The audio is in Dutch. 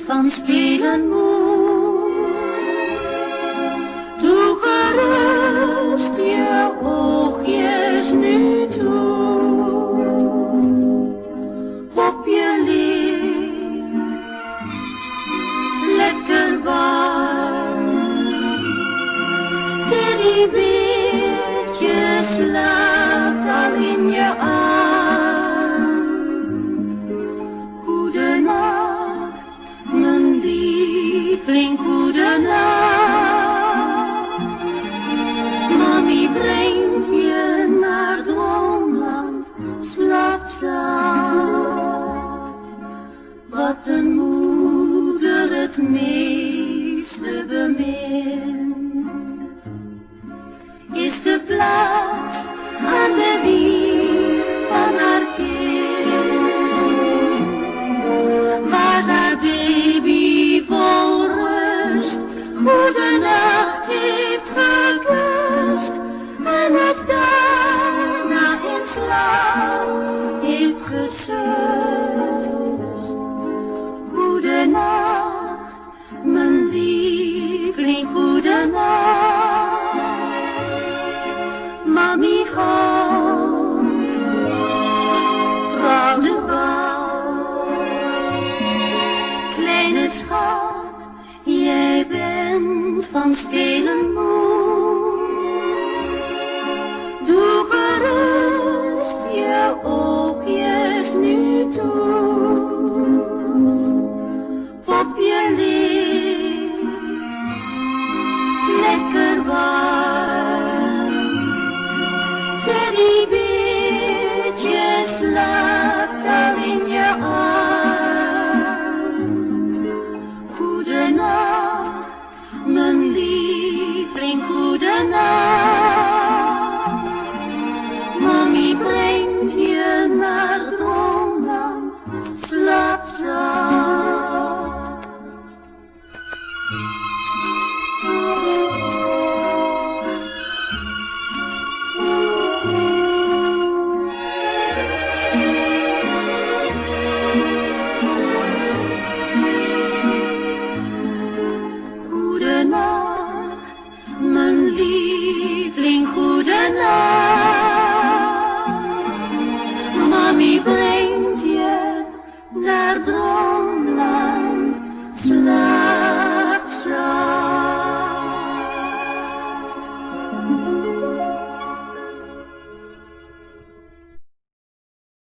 van spelen moe. Doe gerust je oogjes nu toe op je lid, lekker warm. Teddybeertje slaapt al in je arm. Goedenacht, mijn lieveling, goedenacht. Mami brengt je naar droomland, slaap zacht. Wat een moeder het meeste bemint, is de plaats aan de wieg van haar kind, waar haar baby vol rust goedenacht heeft gekust en het daarna in slaap heeft gesust. Goedenacht, mijn lieveling, goedenacht. Mami houdt trouw de bouw. Kleine schat, jij bent van spelen moe. Doe gerust je oogjes nu toe op je lid, lekker warm. Teddybeertje slaapt al in je arm. Goedenacht, mijn lieveling, goedenacht. Mami brengt je naar droomland, slaap zacht. Goedenacht, mijn lieveling, goedenacht. Mami brengt je naar droomland, slaap.